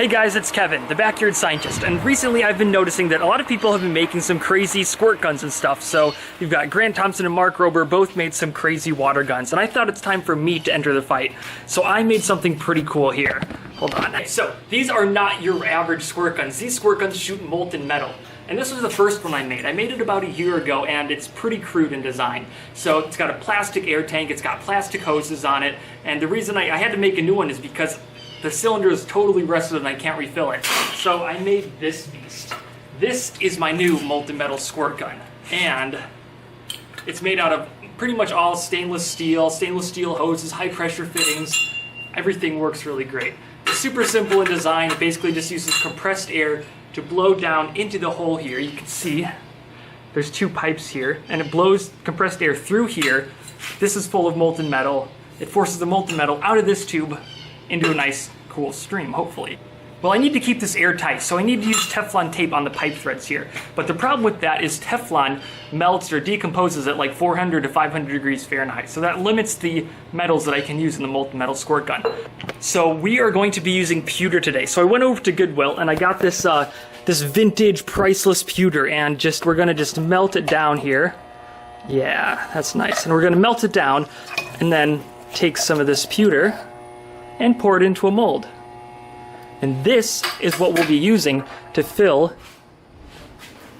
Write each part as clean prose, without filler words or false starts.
Hey guys, it's Kevin, the Backyard Scientist, and recently I've been noticing that a lot of people have been making some crazy squirt guns and stuff. So you've got Grant Thompson and Mark Rober both made some crazy water guns, and I thought it's time for me to enter the fight. So I made something pretty cool here. Hold on. So these are not your average squirt guns. These squirt guns shoot molten metal. And this was the first one I made. I made it about a year ago, and it's pretty crude in design. So it's got a plastic air tank, it's got plastic hoses on it, and the reason I had to make a new one is because the cylinder is totally rusted and I can't refill it. So I made this beast. This is my new molten metal squirt gun. And it's made out of pretty much all stainless steel hoses, high pressure fittings. Everything works really great. It's super simple in design. It basically just uses compressed air to blow down into the hole here. You can see there's two pipes here, and it blows compressed air through here. This is full of molten metal. It forces the molten metal out of this tube into a nice, cool stream, hopefully. Well, I need to keep this airtight, so I need to use Teflon tape on the pipe threads here. But the problem with that is Teflon melts or decomposes at like 400 to 500 degrees Fahrenheit. So that limits the metals that I can use in the molten metal squirt gun. So we are going to be using pewter today. So I went over to Goodwill and I got this this vintage priceless pewter, and we're gonna just melt it down here. Yeah, that's nice. And we're gonna melt it down and then take some of this pewter and pour it into a mold. And this is what we'll be using to fill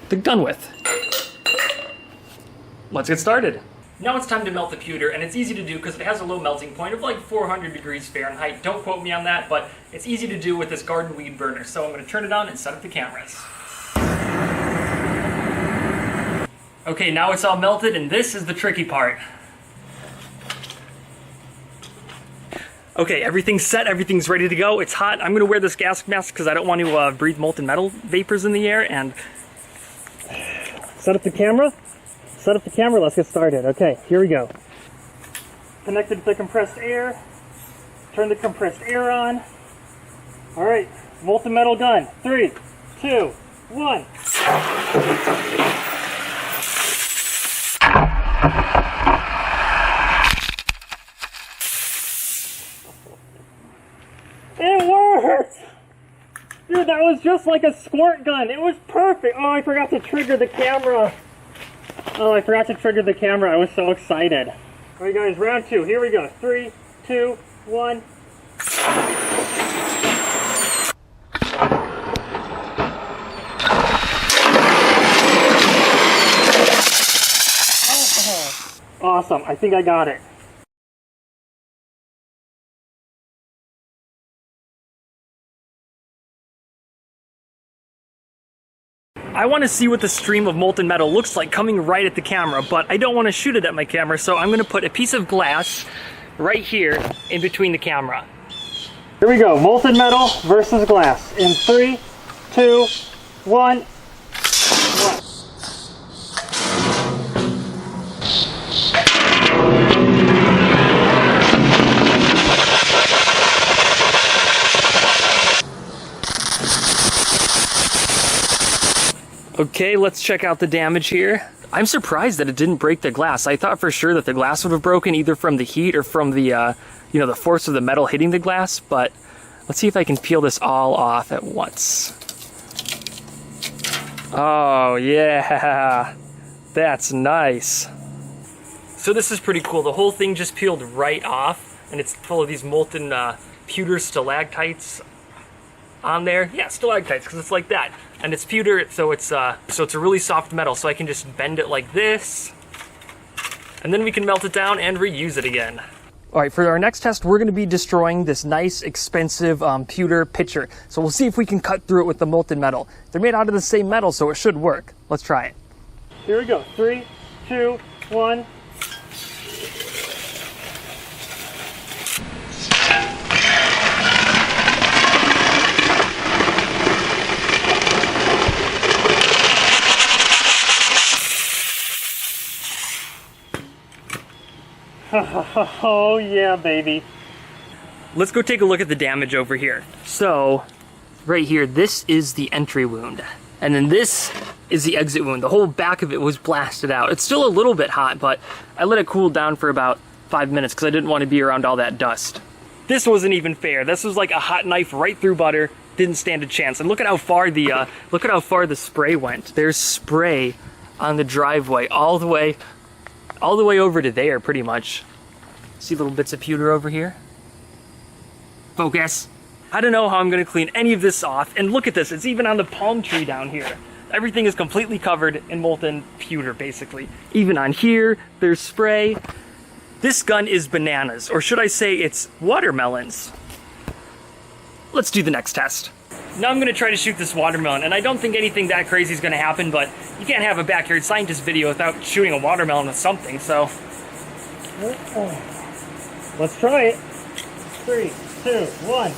the gun with. Let's get started. Now it's time to melt the pewter, and it's easy to do because it has a low melting point of like 400 degrees Fahrenheit. Don't quote me on that, but it's easy to do with this garden weed burner. So I'm going to turn it on and set up the cameras. Okay, now it's all melted, and this is the tricky part. Okay, everything's set, everything's ready to go. It's hot. I'm gonna wear this gas mask because I don't want to breathe molten metal vapors in the air, and set up the camera. Let's get started. Okay, here we go. Connected to the compressed air. Turn the compressed air on. All right, molten metal gun. 3, 2, 1. It worked! Dude, that was just like a squirt gun. It was perfect. Oh, I forgot to trigger the camera. I was so excited. All right, guys, round 2. Here we go. 3, 2, 1. Awesome. I think I got it. I want to see what the stream of molten metal looks like coming right at the camera, but I don't want to shoot it at my camera, so I'm going to put a piece of glass right here in between the camera. Here we go, molten metal versus glass. In 3, 2, 1. Okay, let's check out the damage here. I'm surprised that it didn't break the glass. I thought for sure that the glass would have broken either from the heat or from the, the force of the metal hitting the glass, but let's see if I can peel this all off at once. Oh, yeah, that's nice. So this is pretty cool. The whole thing just peeled right off, and it's full of these molten pewter stalactites on there. Yeah, stalactites, because it's like that. And it's pewter, so it's a really soft metal, so I can just bend it like this, and then we can melt it down and reuse it again. All right, for our next test, we're gonna be destroying this nice, expensive pewter pitcher. So we'll see if we can cut through it with the molten metal. They're made out of the same metal, so it should work. Let's try it. Here we go, 3, 2, 1. Oh yeah, baby. Let's go take a look at the damage over here. So, right here, this is the entry wound. And then this is the exit wound. The whole back of it was blasted out. It's still a little bit hot, but I let it cool down for about 5 minutes because I didn't want to be around all that dust. This wasn't even fair. This was like a hot knife right through butter, didn't stand a chance. And look at how far the spray went. There's spray on the driveway all the way over to there, pretty much. See little bits of pewter over here? Focus. I don't know how I'm gonna clean any of this off. And look at this, it's even on the palm tree down here. Everything is completely covered in molten pewter, basically. Even on here, there's spray. This gun is bananas, or should I say it's watermelons. Let's do the next test. Now I'm gonna try to shoot this watermelon, and I don't think anything that crazy is gonna happen, but you can't have a backyard scientist video without shooting a watermelon with something, so. Let's try it. 3, 2, 1.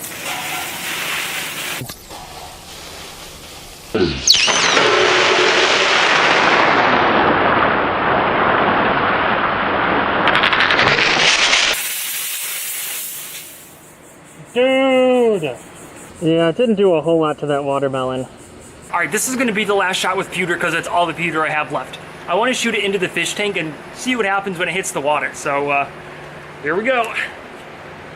Dude! Yeah, it didn't do a whole lot to that watermelon. Alright, this is going to be the last shot with pewter because that's all the pewter I have left. I want to shoot it into the fish tank and see what happens when it hits the water. So, here we go.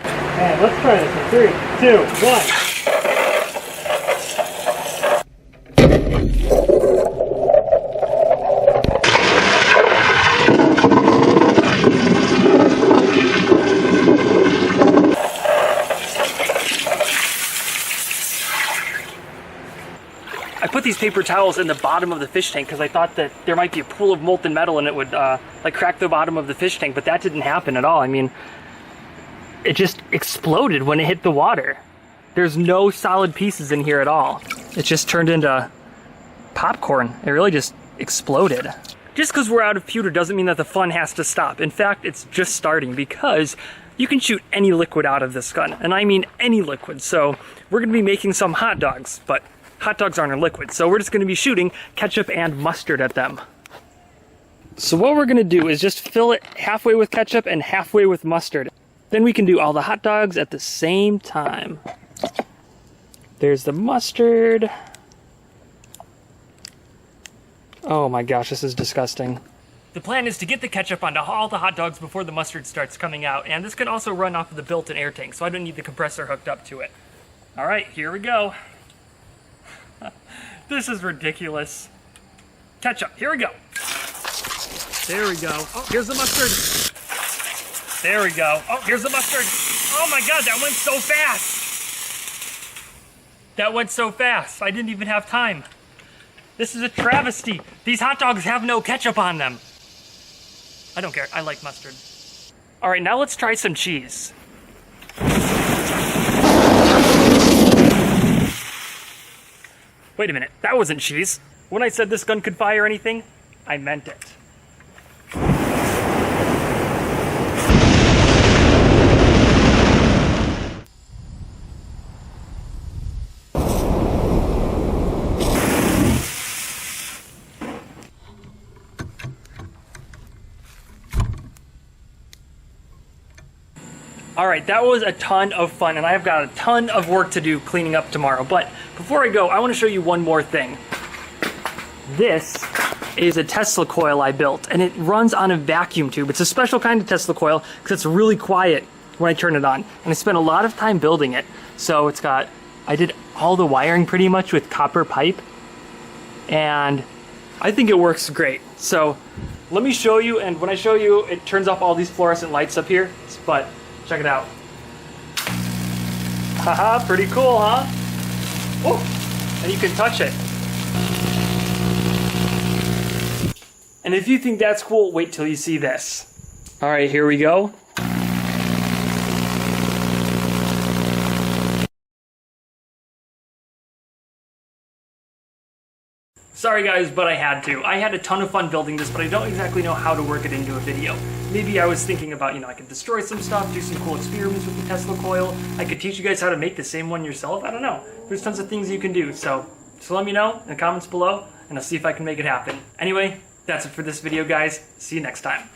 Alright, let's try this in 3, 2, 1. I put these paper towels in the bottom of the fish tank because I thought that there might be a pool of molten metal and it would like crack the bottom of the fish tank, but that didn't happen at all. I mean, it just exploded when it hit the water. There's no solid pieces in here at all. It just turned into popcorn. It really just exploded. Just because we're out of pewter doesn't mean that the fun has to stop. In fact, it's just starting because you can shoot any liquid out of this gun, and I mean any liquid. So we're going to be making some hot dogs, but hot dogs aren't a liquid, so we're just going to be shooting ketchup and mustard at them. So what we're going to do is just fill it halfway with ketchup and halfway with mustard. Then we can do all the hot dogs at the same time. There's the mustard. Oh my gosh, this is disgusting. The plan is to get the ketchup onto all the hot dogs before the mustard starts coming out, and this can also run off of the built-in air tank, so I don't need the compressor hooked up to it. All right, here we go. This is ridiculous. Ketchup, here we go. There we go. Oh, here's the mustard. There we go. Oh, here's the mustard. Oh my God, that went so fast. That went so fast. I didn't even have time. This is a travesty. These hot dogs have no ketchup on them. I don't care, I like mustard. All right, now let's try some cheese. Wait a minute, that wasn't cheese. When I said this gun could fire anything, I meant it. All right, that was a ton of fun, and I've got a ton of work to do cleaning up tomorrow. But before I go, I want to show you one more thing. This is a Tesla coil I built, and it runs on a vacuum tube. It's a special kind of Tesla coil because it's really quiet when I turn it on. And I spent a lot of time building it. So it's got, I did all the wiring pretty much with copper pipe, and I think it works great. So let me show you, and when I show you, it turns off all these fluorescent lights up here, but check it out. Haha, pretty cool, huh? Oh, and you can touch it. And if you think that's cool, wait till you see this. All right, here we go. Sorry guys, but I had to. I had a ton of fun building this, but I don't exactly know how to work it into a video. Maybe I was thinking about, I could destroy some stuff, do some cool experiments with the Tesla coil. I could teach you guys how to make the same one yourself. I don't know. There's tons of things you can do. So let me know in the comments below, and I'll see if I can make it happen. Anyway, that's it for this video, guys. See you next time.